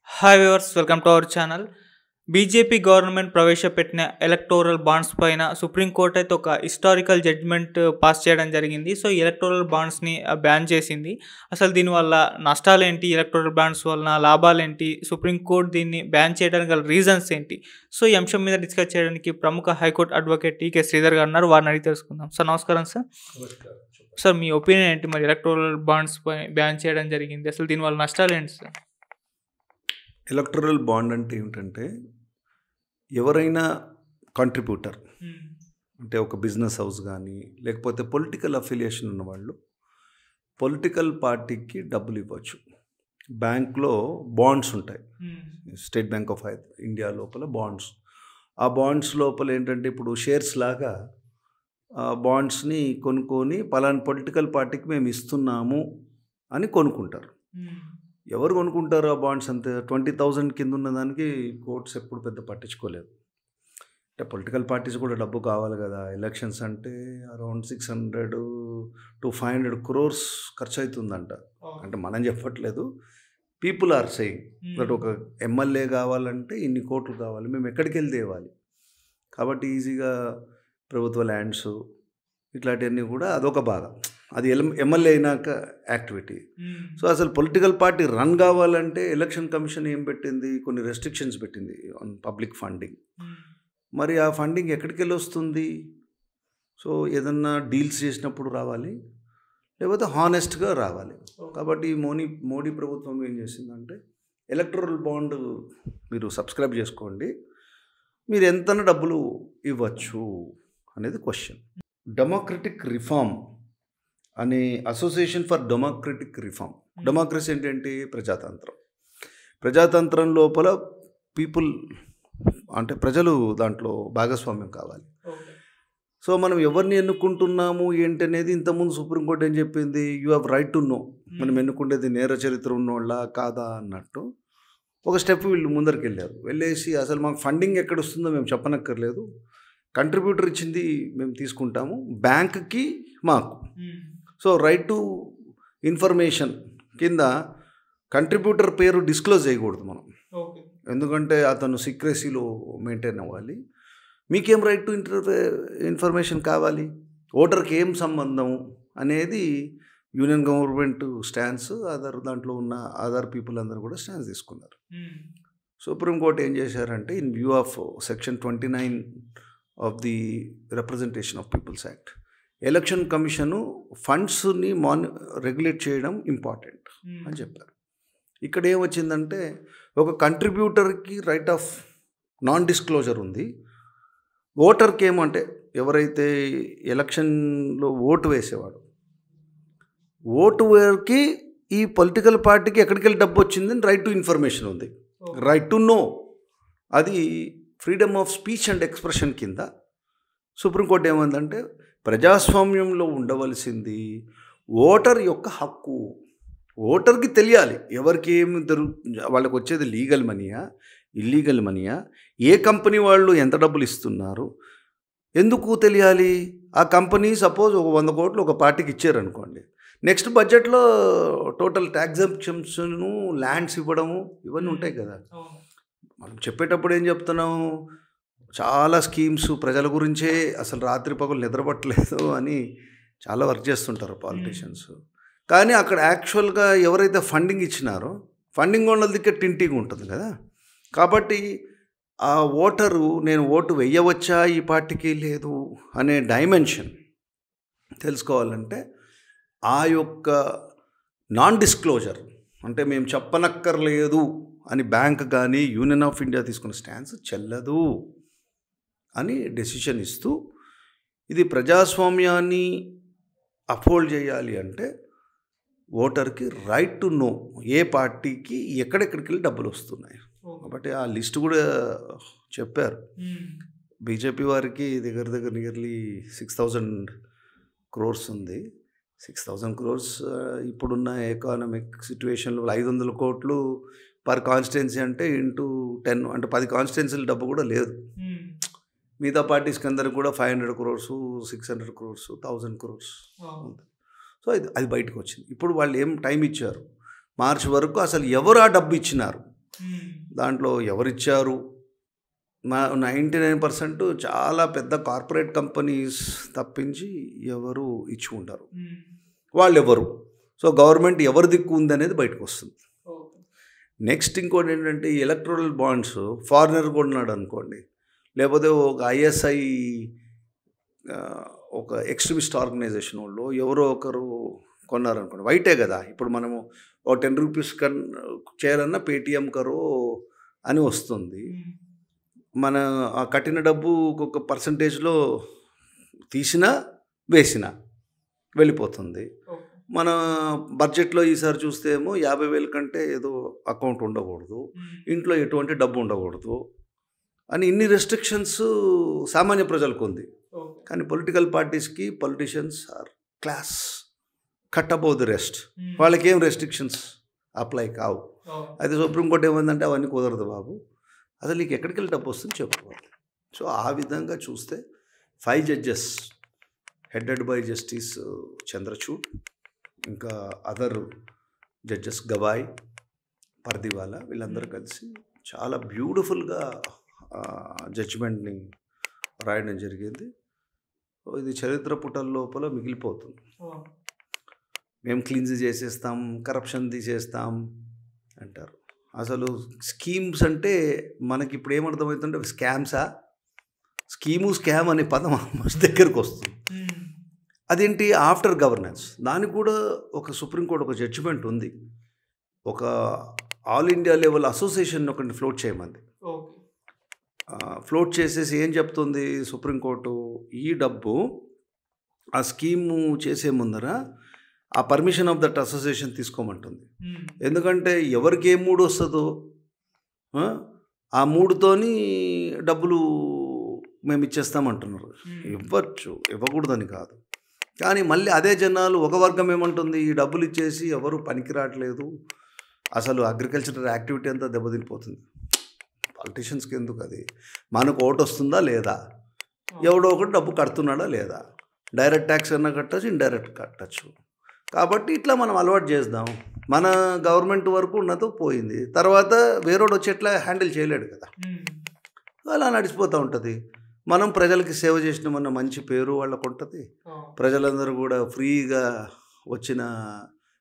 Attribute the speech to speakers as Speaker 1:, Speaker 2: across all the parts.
Speaker 1: Hi viewers, welcome to our channel. BJP government ప్రవేశపెట్టిన electoral bonds పైన supreme court అయితే ఒక హిస్టారికల్ జడ్జ్మెంట్ పాస్ చేయడం జరిగింది. సో ఈ ఎలక్టోరల్ బాండ్స్ని బ్యాన్ చేసింది. అసలు దీనివల్ల నష్టాలేంటి, ఎలక్టోరల్ బాండ్స్ వలన లాభాలేంటి, సుప్రీంకోర్టు దీన్ని బ్యాన్ చేయడానికి గల రీజన్స్ ఏంటి? సో ఈ అంశం మీద డిస్కస్ చేయడానికి ప్రముఖ హైకోర్టు అడ్వకేట్ టీకే శ్రీధర్ గారు ఉన్నారు. వారిని అడిగి తెలుసుకుందాం. సార్ నమస్కారం సార్. సార్ మీ ఒపీనియన్ ఏంటి? మరి ఎలక్టోరల్ బాండ్స్ పై బ్యాన్ చేయడం జరిగింది, అసలు దీనివల్ల నష్టాలు ఏంటి సార్?
Speaker 2: ఎలక్టరల్ బాండ్ అంటే ఏమిటంటే, ఎవరైనా కాంట్రిబ్యూటర్ అంటే ఒక బిజినెస్ హౌస్ కానీ లేకపోతే పొలిటికల్ అఫిలియేషన్ ఉన్నవాళ్ళు పొలిటికల్ పార్టీకి డబ్బులు ఇవ్వచ్చు. బ్యాంక్లో బాండ్స్ ఉంటాయి, స్టేట్ బ్యాంక్ ఆఫ్ ఇండియా లోపల బాండ్స్. ఆ బాండ్స్ లోపల ఏంటంటే ఇప్పుడు షేర్స్ లాగా బాండ్స్ని కొనుక్కొని పలానా పొలిటికల్ పార్టీకి మేము ఇస్తున్నాము అని కొనుక్కుంటారు. ఎవరు కొనుక్కుంటారు ఆ బాండ్స్? అంతే 20,000 కింద ఉన్నదానికి కోర్ట్స్ ఎప్పుడు పెద్ద పట్టించుకోలేదు. అంటే పొలిటికల్ పార్టీస్ కూడా డబ్బు కావాలి కదా. ఎలక్షన్స్ అంటే అరౌండ్ 600 to 500 crores ఖర్చు అవుతుందంట. అంటే మనం చెప్పట్లేదు, పీపుల్ ఆర్ సేయింగ్ దట్ ఒక ఎమ్మెల్యే కావాలంటే ఇన్ని కోట్లు కావాలి, మేము ఎక్కడికి వెళ్ళి తేవాలి. కాబట్టి ఈజీగా ప్రభుత్వ ల్యాండ్స్ ఇట్లాంటివన్నీ కూడా అదొక భాగం. అది ఎమ్మెల్యే అయినాక యాక్టివిటీ. సో అసలు పొలిటికల్ పార్టీ రన్ కావాలంటే ఎలక్షన్ కమిషన్ ఏం పెట్టింది? కొన్ని రెస్ట్రిక్షన్స్ పెట్టింది ఆన్ పబ్లిక్ ఫండింగ్. మరి ఆ ఫండింగ్ ఎక్కడికి వెళ్ళి వస్తుంది? సో ఏదన్నా డీల్స్ చేసినప్పుడు రావాలి, లేకపోతే హానెస్ట్గా రావాలి. కాబట్టి మోడీ ప్రభుత్వం ఏం చేసిందంటే, ఎలక్టరల్ బాండ్ మీరు సబ్స్క్రైబ్ చేసుకోండి, మీరు ఎంత డబ్బులు ఇవ్వచ్చు అనేది క్వశ్చన్. డెమోక్రటిక్ రిఫార్మ్ అనే association for democratic reform. Democracy ఏంటంటే ప్రజాతంత్రం. ప్రజాతంత్రం లోపల పీపుల్ అంటే ప్రజలు దాంట్లో భాగస్వామ్యం కావాలి. సో మనం ఎవరిని ఎన్నుకుంటున్నాము ఏంటి అనేది ఇంతకుముందు సుప్రీంకోర్టు ఏం చెప్పింది? You have right to know. మనం ఎన్నుకుంటేది నేర చరిత్ర ఉన్నోళ్ళ కాదా అన్నట్టు ఒక స్టెప్ వీళ్ళు ముందరికి వెళ్ళేసి అసలు మాకు ఫండింగ్ ఎక్కడ వస్తుందో మేము చెప్పనక్కర్లేదు, కంట్రిబ్యూటర్ ఇచ్చింది మేము తీసుకుంటాము, బ్యాంక్కి మాకు. సో రైట్ టు ఇన్ఫర్మేషన్ కింద కంట్రిబ్యూటర్ పేరు డిస్క్లోజ్ చేయకూడదు మనం, ఎందుకంటే అతను సీక్రెసీలో మెయింటైన్ అవ్వాలి. మీకేం రైట్ టు ఇన్ఫర్మేషన్ కావాలి, ఓటర్కి ఏం సంబంధం అనేది యూనియన్ గవర్నమెంట్ స్టాండ్స్, దాంట్లో ఉన్న అదర్ పీపుల్ అందరూ కూడా స్టాండ్స్ తీసుకున్నారు. సుప్రీంకోర్టు ఏం చేశారంటే, in view of section 29 of the representation of peoples act, election commission ఫండ్స్ని రెగ్యులేట్ చేయడం ఇంపార్టెంట్ అని చెప్పారు. ఇక్కడ ఏమొచ్చిందంటే, ఒక కంట్రిబ్యూటర్కి రైట్ ఆఫ్ నాన్ డిస్క్లోజర్ ఉంది, ఓటర్కి ఏమంటే ఎవరైతే ఎలక్షన్లో ఓటు వేసేవాడు, ఓటు వేర్కి ఈ పొలిటికల్ పార్టీకి ఎక్కడికి వెళ్ళి డబ్బు వచ్చిందని రైట్ టు ఇన్ఫర్మేషన్ ఉంది, రైట్ టు నో. అది freedom of speech and expression కింద సుప్రీంకోర్టు ఏమందంటే, ప్రజాస్వామ్యంలో ఉండవలసింది ఓటర్ యొక్క హక్కు. ఓటర్కి తెలియాలి ఎవరికి ఏమి వాళ్ళకి వచ్చేది లీగల్ మనీయా, ఇల్లీగల్ మనీయా, ఏ కంపెనీ వాళ్ళు ఎంత డబ్బులు ఇస్తున్నారు, ఎందుకు తెలియాలి. ఆ కంపెనీ సపోజ్ ఒక 100 కోట్లు ఒక పార్టీకి ఇచ్చారనుకోండి, నెక్స్ట్ బడ్జెట్లో టోటల్ ట్యాక్సెప్షన్ను ల్యాండ్స్ ఇవ్వడము ఇవన్నీ ఉంటాయి కదా. మనం చెప్పేటప్పుడు ఏం చెప్తున్నాము, చాలా స్కీమ్స్ ప్రజల గురించే, అసలు రాత్రి పగలు నిద్రపట్టలేదు అని చాలా వర్క్ చేస్తుంటారు పాలిటీషియన్స్. కానీ అక్కడ యాక్చువల్గా ఎవరైతే ఫండింగ్ ఇచ్చినారో, ఫండింగ్ ఉన్నదికే టింటింగ్ ఉంటుంది కదా. కాబట్టి ఆ ఓటరు నేను ఓటు వేయవచ్చా ఈ పార్టీకి లేదు అనే డైమెన్షన్ తెలుసుకోవాలంటే, ఆ యొక్క నాన్ డిస్క్లోజర్ అంటే మేము చెప్పనక్కర్లేదు అని బ్యాంక్ కానీ యూనియన్ ఆఫ్ ఇండియా తీసుకున్న స్టాన్స్ చెల్లదు అని డెసిషన్ ఇస్తూ, ఇది ప్రజాస్వామ్యాన్ని అప్హోల్డ్ చేయాలి అంటే ఓటర్కి రైట్ టు నో ఏ పార్టీకి ఎక్కడెక్కడికి వెళ్ళి డబ్బులు వస్తున్నాయి. కాబట్టి ఆ లిస్ట్ కూడా చెప్పారు. బీజేపీ వారికి దగ్గర నియర్లీ 6,000 crores ఉంది. 6,000 crores ఇప్పుడున్న ఎకానమిక్ సిచ్యువేషన్లో 500 కోట్లు పర్ కాన్స్టిట్యున్సీ అంటే ఇంటూ 10 అంటే 10 కాన్స్టిట్యున్సీల డబ్బు కూడా లేదు. మిగతా పార్టీస్కి అందరికి కూడా 500 crores, 600 crores, 1,000 crores ఉంది. సో అది బయటకు వచ్చింది. ఇప్పుడు వాళ్ళు ఏం టైం ఇచ్చారు, మార్చి వరకు అసలు ఎవరు ఆ డబ్బు ఇచ్చినారు దాంట్లో ఎవరిచ్చారు 99% చాలా పెద్ద కార్పొరేట్ కంపెనీస్ తప్పించి ఎవరు ఇచ్చి ఉంటారు. వాళ్ళు ఎవరు? సో గవర్నమెంట్ ఎవరి దిక్కు ఉంది అనేది బయటకు వస్తుంది. నెక్స్ట్ ఇంకోటి ఏంటంటే ఈ ఎలక్ట్రల్ బాండ్స్ ఫారినర్ కొన్నాడు అనుకోండి, లేకపోతే ఒక ఐఎస్ఐ ఒక ఎక్స్ట్రీమిస్ట్ ఆర్గనైజేషన్ వాళ్ళు ఎవరో ఒకరు కొన్నారనుకోండి, వైటే కదా. ఇప్పుడు మనము ఒక 10 రూపీస్ చేయాలన్నా పేటిఎం కరో అని వస్తుంది. మన ఆ కట్టిన డబ్బు ఒక పర్సంటేజ్లో తీసినా వేసినా వెళ్ళిపోతుంది. మన బడ్జెట్లో ఈసారి చూస్తే ఏమో 50,000 కంటే ఏదో అకౌంట్ ఉండకూడదు, ఇంట్లో ఎటువంటి డబ్బు ఉండకూడదు అని ఇన్ని రెస్ట్రిక్షన్స్ సామాన్య ప్రజలకు ఉంది. కానీ పొలిటికల్ పార్టీస్కి politicians are class cut above the rest. వాళ్ళకి ఏం రెస్ట్రిక్షన్స్ అప్లై కావు. అయితే సుప్రీంకోర్టు ఏమందంటే అవన్నీ కుదరదు బాబు, అసలు నీకు ఎక్కడికి వెళ్ళి డబ్బు వస్తుంది చెప్పుకోవాలి. సో ఆ విధంగా చూస్తే 5 judges headed by justice Chandrachud, ఇంకా అదర్ జడ్జెస్ గవాయ్, పర్దివాలా, వీళ్ళందరూ కలిసి చాలా బ్యూటిఫుల్గా జడ్జిమెంట్ని రాయడం జరిగింది. ఇది చరిత్ర పుటల లోపల మిగిలిపోతుంది. మేము క్లీన్స్ చేసేస్తాం, కరప్షన్ తీసేస్తాం అంటారు. అసలు స్కీమ్స్ అంటే మనకి ఇప్పుడు ఏమర్థమవుతుంటే స్కామ్సా, స్కామ్ అనే పదం మన దగ్గరకు వస్తుంది. అదేంటి ఆఫ్టర్ గవర్నెన్స్, దానికి కూడా ఒక సుప్రీంకోర్టు ఒక జడ్జిమెంట్ ఉంది. ఒక ఆల్ ఇండియా లెవెల్ అసోసియేషన్ ఒకటి ఫ్లోట్ చేయమంది. ఫ్లోట్ చేసేసి ఏం చెప్తుంది సుప్రీంకోర్టు, ఈ డబ్బు ఆ స్కీము చేసే ముందర ఆ పర్మిషన్ ఆఫ్ దట్ అసోసియేషన్ తీసుకోమంటుంది. ఎందుకంటే ఎవరికి ఏ మూడు వస్తుందో ఆ మూడుతోని డబ్బులు మేము ఇచ్చేస్తామంటున్నారు. ఇవ్వచ్చు, ఇవ్వకూడదని కాదు. కానీ మళ్ళీ అదే జనాలు ఒక వర్గం ఏమంటుంది, ఈ డబ్బులు ఇచ్చేసి ఎవరు పనికి రావట్లేదు, అసలు అగ్రికల్చరల్ యాక్టివిటీ అంతా దెబ్బతినిపోతుంది. పాలిటీషియన్స్కి ఎందుకు అది, మనకు ఓటు వస్తుందా లేదా, ఎవడో ఒకటి డబ్బు కడుతున్నాడా లేదా, డైరెక్ట్ ట్యాక్స్ అన్నా కట్టచ్చు, ఇండైరెక్ట్ కట్టచ్చు. కాబట్టి ఇట్లా మనం అలవాటు చేద్దాం. మన గవర్నమెంట్ వరకు ఉన్నతో పోయింది, తర్వాత వేరేడు వచ్చి ఎట్లా హ్యాండిల్ చేయలేడు కదా, అలా నడిచిపోతూ ఉంటుంది. మనం ప్రజలకి సేవ చేసినామన్న మంచి పేరు వాళ్ళకు ఉంటుంది. ప్రజలందరూ కూడా ఫ్రీగా వచ్చిన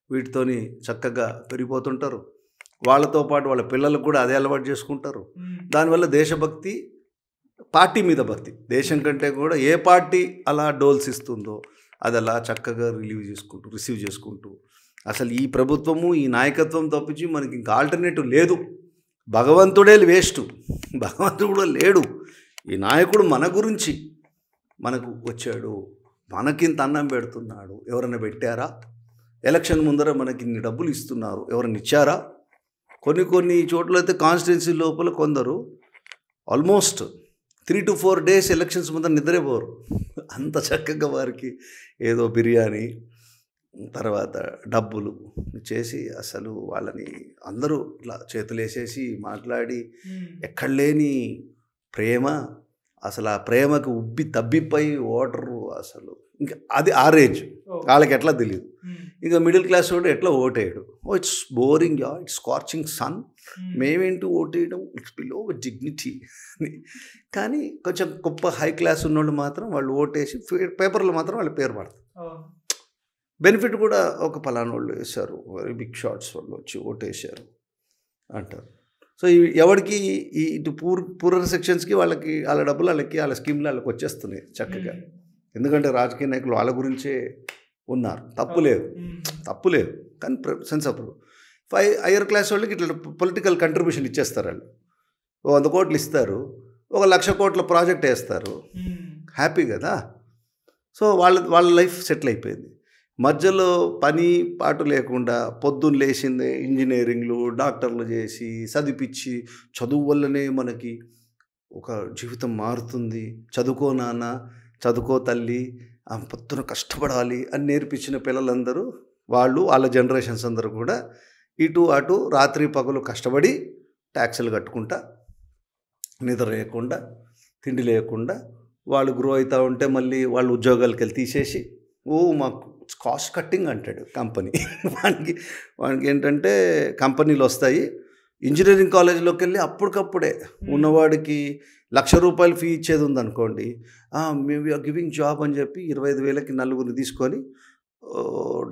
Speaker 2: వీటితోని చక్కగా పెరిగిపోతుంటారు. వాళ్ళతో పాటు వాళ్ళ పిల్లలకు కూడా అదే అలవాటు చేసుకుంటారు. దానివల్ల దేశభక్తి, పార్టీ మీద భక్తి, దేశం కంటే కూడా ఏ పార్టీ అలా డోల్స్ ఇస్తుందో అది అలా చక్కగా రిసీవ్ చేసుకుంటూ అసలు ఈ ప్రభుత్వము ఈ నాయకత్వం తప్పించి మనకి ఇంకా ఆల్టర్నేటివ్ లేదు. భగవంతుడే వేస్ట్, భగవంతుడు కూడా లేడు. ఈ నాయకుడు మన గురించి మనకు వచ్చాడు, మనకింత అన్నం పెడుతున్నాడు, ఎవరైనా పెట్టారా? ఎలక్షన్ ముందర మనకి ఇన్ని డబ్బులు ఇస్తున్నారు, ఎవరైనా ఇచ్చారా? కొన్ని చోట్ల అయితే కాన్స్టిట్యున్సీ లోపల కొందరు ఆల్మోస్ట్ 3 to 4 days ఎలక్షన్స్ ముందర నిద్రపోరు. అంత చక్కగా వారికి ఏదో బిర్యానీ తర్వాత డబ్బులు చేసి అసలు వాళ్ళని అందరూ ఇట్లా చేతులు వేసేసి మాట్లాడి ఎక్కడ లేని ప్రేమ, అసలు ఆ ప్రేమకు ఉబ్బి తబ్బిపోయి ఓటరు అసలు ఇంకా అది ఆ రేంజ్ వాళ్ళకి ఎట్లా తెలియదు. ఇంకా మిడిల్ క్లాస్ వాడు ఎట్లా ఓటేయడు, ఇట్స్ బోరింగ్ యా, ఇట్స్ స్కార్చింగ్ సన్, మేమేంటి ఓటేయడం, ఇట్స్ బిలో డిగ్నిటీ. కానీ కొంచెం గొప్ప హై క్లాస్ ఉన్నోళ్ళు మాత్రం వాళ్ళు ఓటేసి పేపర్లో మాత్రం వాళ్ళ పేరు పడతారు. బెనిఫిట్ కూడా ఒక పలానా వాళ్ళు వేశారు, వెరీ బిగ్ షాట్స్ వాళ్ళు వచ్చి ఓటేశారు అంటారు. సో ఎవరికి ఇటు పూర్ సెక్షన్స్కి వాళ్ళకి వాళ్ళ డబ్బులు వాళ్ళకి వాళ్ళ స్కీమ్లు వాళ్ళకి వచ్చేస్తున్నాయి చక్కగా. ఎందుకంటే రాజకీయ నాయకులు వాళ్ళ గురించే ఉన్నారు, తప్పు లేదు. కానీ సెన్స్ అప్పుడు హయ్యర్ క్లాస్ వాళ్ళకి ఇట్లా పొలిటికల్ కంట్రిబ్యూషన్ ఇచ్చేస్తారు. వాళ్ళు 100 కోట్లు ఇస్తారు, 1,00,000 కోట్ల ప్రాజెక్ట్ వేస్తారు, హ్యాపీ కదా. సో వాళ్ళ లైఫ్ సెటిల్ అయిపోయింది. మధ్యలో పని పాటు లేకుండా పొద్దున్న లేచిందే ఇంజనీరింగ్లు డాక్టర్లు చేసి చదివిపించి, చదువు వల్లనే మనకి ఒక జీవితం మారుతుంది, చదువుకో నాన్న, చదువుకో తల్లి, పొద్దున కష్టపడాలి అని నేర్పించిన పిల్లలందరూ వాళ్ళ జనరేషన్స్ అందరూ కూడా ఇటు అటు రాత్రి పగలు కష్టపడి ట్యాక్సులు కట్టుకుంటా, నిద్ర లేకుండా, తిండి లేకుండా వాళ్ళు గ్రో అవుతూ ఉంటే మళ్ళీ వాళ్ళు ఉద్యోగాలకు వెళ్ళి తీసేసి మాకు కాస్ట్ కట్టింగ్ అంటాడు కంపెనీ. వానికి ఏంటంటే కంపెనీలు వస్తాయి, ఇంజనీరింగ్ కాలేజీలోకి వెళ్ళి అప్పటికప్పుడే ఉన్నవాడికి ₹1,00,000 ఫీ ఇచ్చేది ఉందనుకోండి, మేము వీఆర్ గివింగ్ జాబ్ అని చెప్పి 25,000కి నలుగురిని తీసుకొని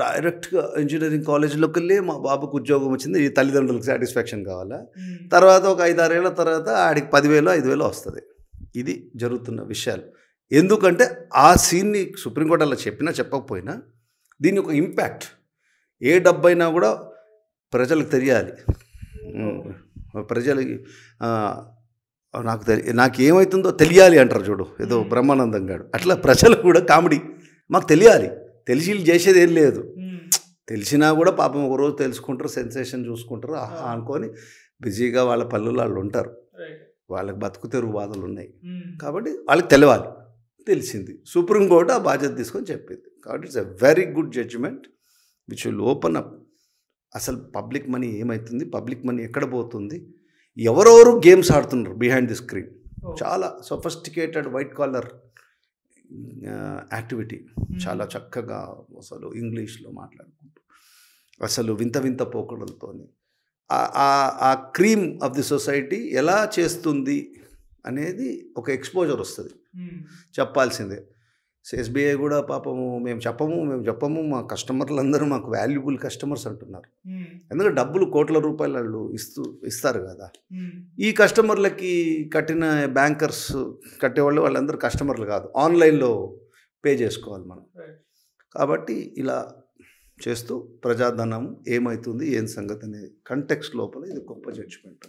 Speaker 2: డైరెక్ట్గా ఇంజనీరింగ్ కాలేజీలోకి వెళ్ళి మా బాబుకు ఉద్యోగం వచ్చింది, ఈ తల్లిదండ్రులకు సాటిస్ఫాక్షన్ కావాలా, తర్వాత ఒక 5-6 ఏళ్ళ తర్వాత ఆడికి 10,000 5,000 వస్తుంది. ఇది జరుగుతున్న విషయాలు. ఎందుకంటే ఆ సీన్ని సుప్రీంకోర్టు అలా చెప్పినా చెప్పకపోయినా దీని ఒక ఇంపాక్ట్ ఏ డబ్బైనా కూడా ప్రజలకు తెలియాలి. ప్రజలకి నాకు ఏమవుతుందో తెలియాలి అంటారు చూడు, ఏదో బ్రహ్మానందం గారు అట్లా ప్రజలు కూడా కామెడీ మాకు తెలియాలి. తెలిసి చేసేది ఏం లేదు, తెలిసినా కూడా పాపం ఒకరోజు తెలుసుకుంటారు, సెన్సేషన్ చూసుకుంటారు, ఆహా అనుకొని బిజీగా వాళ్ళ పనులు వాళ్ళు ఉంటారు, వాళ్ళకి బతుకు తెరువు బాధలు ఉన్నాయి కాబట్టి వాళ్ళకి తెలియాలి. తెలిసింది, సుప్రీంకోర్టు ఆ బాధ్యత తీసుకొని చెప్పింది. కాబట్టి it's a very good judgement which will open up. అసలు పబ్లిక్ మనీ ఏమవుతుంది, పబ్లిక్ మనీ ఎక్కడ పోతుంది, ఎవరెవరు గేమ్స్ ఆడుతున్నారు బిహైండ్ ది స్క్రీన్. చాలా సొఫిస్టికేటెడ్ వైట్ కాలర్ యాక్టివిటీ, చాలా చక్కగా అసలు ఇంగ్లీష్లో మాట్లాడుకుంటూ అసలు వింత వింత పోకడలతో ఆ క్రీమ్ ఆఫ్ ది సొసైటీ ఎలా చేస్తుంది అనేది ఒక ఎక్స్పోజర్ వస్తుంది. చెప్పాల్సిందే. ఎస్బీఐ కూడా పాపము మేము చెప్పము మా కస్టమర్లు అందరూ మాకు వాల్యుబుల్ కస్టమర్స్ అంటున్నారు. ఎందుకంటే డబ్బులు కోట్ల రూపాయలు వాళ్ళు ఇస్తారు కదా. ఈ కస్టమర్లకి కట్టిన బ్యాంకర్స్ కట్టేవాళ్ళు వాళ్ళందరూ కస్టమర్లు కాదు, ఆన్లైన్లో పే చేసుకోవాలి మనం. కాబట్టి ఇలా చేస్తూ ప్రజాధనం ఏమవుతుంది ఏం సంగతి అనే కంటెక్స్ట్ లోపల ఇది గొప్ప జడ్జిమెంట్.